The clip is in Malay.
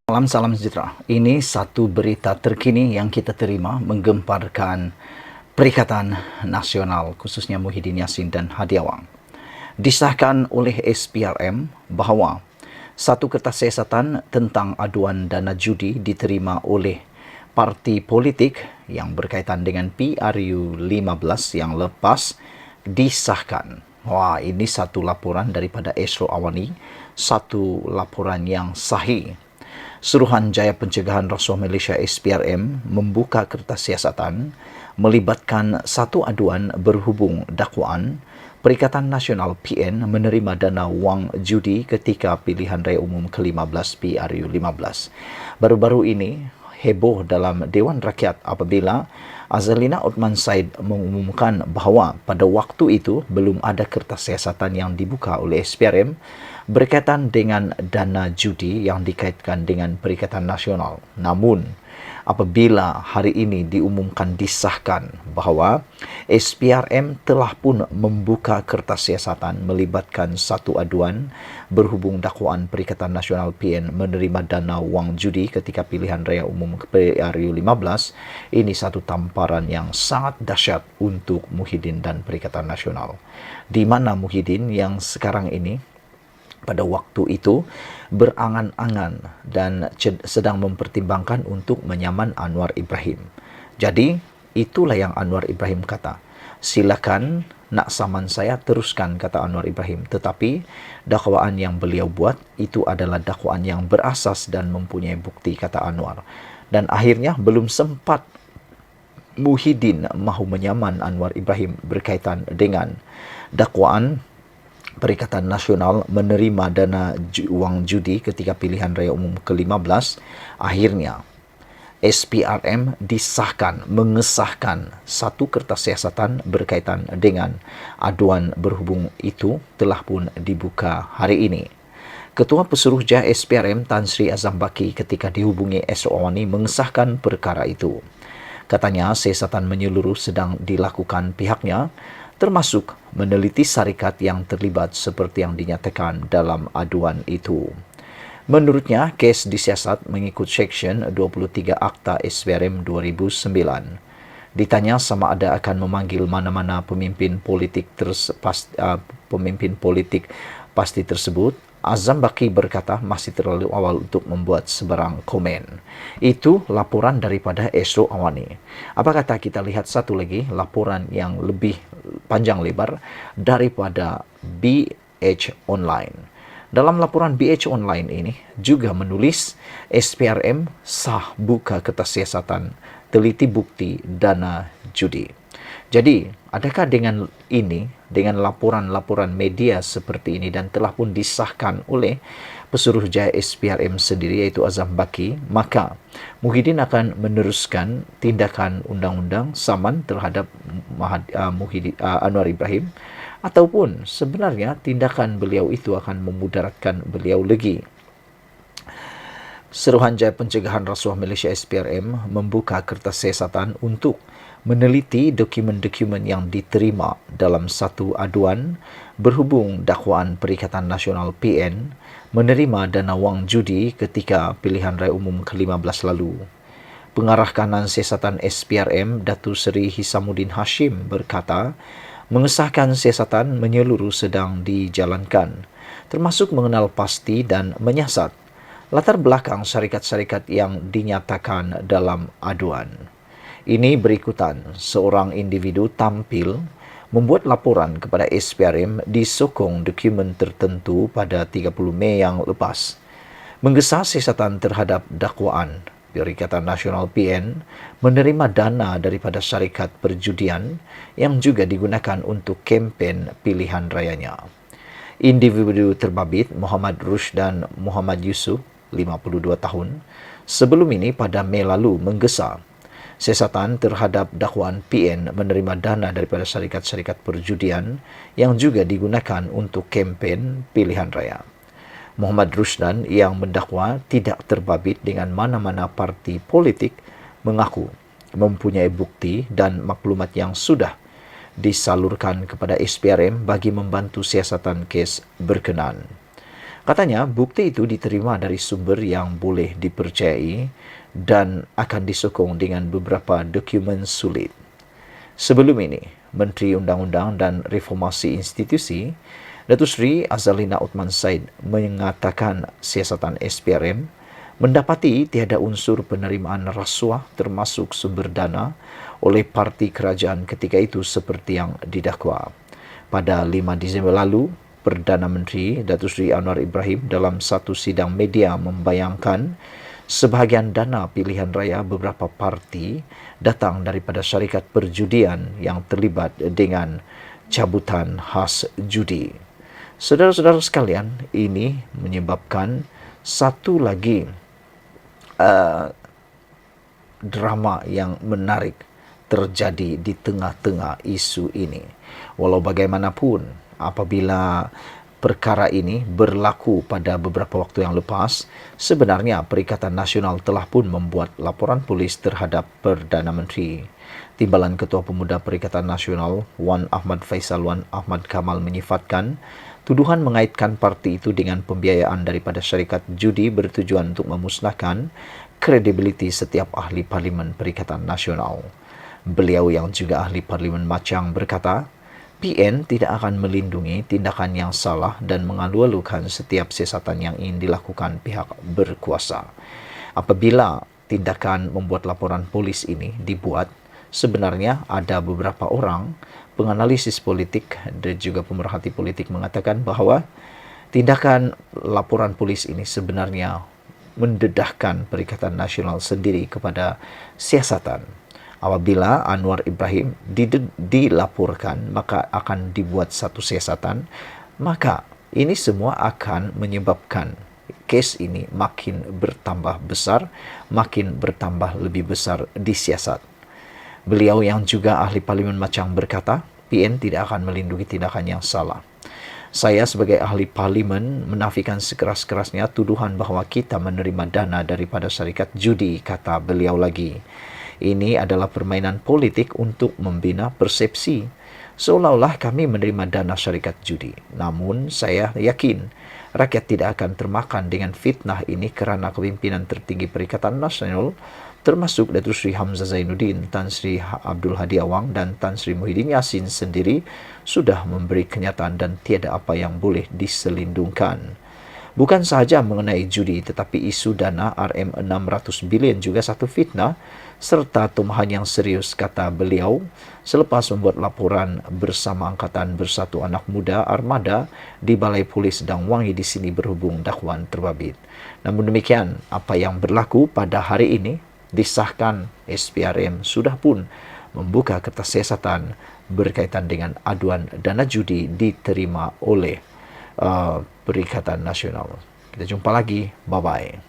Salam sejahtera. Ini satu berita terkini yang kita terima menggemparkan Perikatan Nasional, khususnya Muhyiddin Yassin dan Hadiawang. Disahkan oleh SPRM bahawa satu kertas siasatan tentang aduan dana judi diterima oleh parti politik yang berkaitan dengan PRU 15 yang lepas disahkan. Wah, ini satu laporan daripada Esro Awani, satu laporan yang sahih. Suruhanjaya Pencegahan Rasuah Malaysia SPRM membuka kertas siasatan melibatkan satu aduan berhubung dakwaan Perikatan Nasional PN menerima dana wang judi ketika pilihan raya umum ke-15 PRU 15. Baru-baru ini heboh dalam Dewan Rakyat apabila Azalina Othman Said mengumumkan bahawa pada waktu itu belum ada kertas siasatan yang dibuka oleh SPRM berkaitan dengan dana judi yang dikaitkan dengan Perikatan Nasional. Namun, apabila hari ini diumumkan disahkan bahawa SPRM telah pun membuka kertas siasatan melibatkan satu aduan berhubung dakwaan Perikatan Nasional PN menerima dana wang judi ketika pilihan raya umum PRU 15, ini satu tamparan yang sangat dahsyat untuk Muhyiddin dan Perikatan Nasional. Di mana Muhyiddin yang sekarang ini pada waktu itu berangan-angan dan sedang mempertimbangkan untuk menyaman Anwar Ibrahim. Jadi, itulah yang Anwar Ibrahim kata. Silakan nak saman saya, teruskan, kata Anwar Ibrahim. Tetapi dakwaan yang beliau buat itu adalah dakwaan yang berasas dan mempunyai bukti, kata Anwar. Dan akhirnya belum sempat Muhyiddin mahu menyaman Anwar Ibrahim berkaitan dengan dakwaan Perikatan Nasional menerima dana wang judi ketika pilihan raya umum ke-15, akhirnya SPRM disahkan, mengesahkan satu kertas siasatan berkaitan dengan aduan berhubung itu telah pun dibuka hari ini. Ketua Pesuruhjaya SPRM Tan Sri Azam Baki ketika dihubungi Esro Awani mengesahkan perkara itu. Katanya siasatan menyeluruh sedang dilakukan pihaknya, termasuk meneliti syarikat yang terlibat seperti yang dinyatakan dalam aduan itu. Menurutnya, kes disiasat mengikut Seksyen 23 Akta SPRM 2009. Ditanya sama ada akan memanggil mana-mana pemimpin politik pasti tersebut, Azam Baki berkata masih terlalu awal untuk membuat sebarang komen. Itu laporan daripada Esro Awani. Apa kata kita lihat satu lagi laporan yang lebih panjang lebar daripada BH Online. Dalam laporan BH Online ini juga menulis SPRM sah buka kertas siasatan teliti bukti dana judi. Jadi, adakah dengan ini, dengan laporan-laporan media seperti ini dan telah pun disahkan oleh Pesuruhjaya SPRM sendiri iaitu Azam Baki, maka Muhyiddin akan meneruskan tindakan undang-undang saman terhadap Anwar Ibrahim, ataupun sebenarnya tindakan beliau itu akan memudaratkan beliau lagi. Suruhanjaya Pencegahan Rasuah Malaysia SPRM membuka kertas siasatan untuk meneliti dokumen-dokumen yang diterima dalam satu aduan berhubung dakwaan Perikatan Nasional PN menerima dana wang judi ketika pilihan raya umum ke-15 lalu. Pengarah kanan siasatan SPRM Datuk Seri Hisamuddin Hashim berkata, mengesahkan siasatan menyeluruh sedang dijalankan, termasuk mengenal pasti dan menyiasat latar belakang syarikat-syarikat yang dinyatakan dalam aduan. Ini berikutan, seorang individu tampil membuat laporan kepada SPRM disokong dokumen tertentu pada 30 Mei yang lepas. Menggesa siasatan terhadap dakwaan Perikatan Nasional PN menerima dana daripada syarikat perjudian yang juga digunakan untuk kempen pilihan rayanya. Individu terbabit Muhammad Rush dan Muhammad Yusuf, 52 tahun, sebelum ini pada Mei lalu menggesa siasatan terhadap dakwaan PN menerima dana daripada syarikat-syarikat perjudian yang juga digunakan untuk kempen pilihan raya. Muhammad Rusdan yang mendakwa tidak terbabit dengan mana-mana parti politik mengaku mempunyai bukti dan maklumat yang sudah disalurkan kepada SPRM bagi membantu siasatan kes berkenaan. Katanya bukti itu diterima dari sumber yang boleh dipercayai dan akan disokong dengan beberapa dokumen sulit. Sebelum ini, Menteri Undang-Undang dan Reformasi Institusi, Datuk Seri Azalina Othman Said mengatakan siasatan SPRM mendapati tiada unsur penerimaan rasuah termasuk sumber dana oleh parti kerajaan ketika itu seperti yang didakwa. Pada 5 Disember lalu, Perdana Menteri Datuk Seri Anwar Ibrahim dalam satu sidang media membayangkan sebahagian dana pilihan raya beberapa parti datang daripada syarikat perjudian yang terlibat dengan cabutan khas judi. Saudara-saudara sekalian, ini menyebabkan satu lagi drama yang menarik terjadi di tengah-tengah isu ini. Walau bagaimanapun, apabila perkara ini berlaku pada beberapa waktu yang lepas, sebenarnya Perikatan Nasional telah pun membuat laporan polis terhadap Perdana Menteri. Timbalan Ketua Pemuda Perikatan Nasional Wan Ahmad Faisal Wan Ahmad Kamal menyifatkan tuduhan mengaitkan parti itu dengan pembiayaan daripada syarikat judi bertujuan untuk memusnahkan kredibiliti setiap ahli Parlimen Perikatan Nasional. Beliau yang juga ahli Parlimen Machang berkata, PN tidak akan melindungi tindakan yang salah dan mengalu-alukan setiap siasatan yang ingin dilakukan pihak berkuasa. Apabila tindakan membuat laporan polis ini dibuat, sebenarnya ada beberapa orang penganalisis politik dan juga pemerhati politik mengatakan bahawa tindakan laporan polis ini sebenarnya mendedahkan Perikatan Nasional sendiri kepada siasatan. Apabila Anwar Ibrahim dilaporkan, maka akan dibuat satu siasatan, maka ini semua akan menyebabkan kes ini makin bertambah besar, makin bertambah lebih besar disiasat. Beliau yang juga ahli Parlimen Machang berkata, PN tidak akan melindungi tindakan yang salah. Saya sebagai ahli Parlimen menafikan sekeras-kerasnya tuduhan bahawa kita menerima dana daripada syarikat judi, kata beliau lagi. Ini adalah permainan politik untuk membina persepsi, seolah-olah kami menerima dana syarikat judi. Namun, saya yakin rakyat tidak akan termakan dengan fitnah ini kerana kepimpinan tertinggi Perikatan Nasional, termasuk Datuk Seri Hamzah Zainuddin, Tan Sri Abdul Hadi Awang dan Tan Sri Muhyiddin Yassin sendiri sudah memberi kenyataan dan tiada apa yang boleh diselindungkan. Bukan sahaja mengenai judi, tetapi isu dana RM600 bilion juga satu fitnah serta tumahan yang serius, kata beliau selepas membuat laporan bersama Angkatan Bersatu Anak Muda Armada di Balai Polis Dang Wangi di sini berhubung dakwaan terbabit. Namun demikian, apa yang berlaku pada hari ini disahkan SPRM sudah pun membuka kertas siasatan berkaitan dengan aduan dana judi diterima oleh Perikatan Nasional. Kita jumpa lagi. Bye-bye.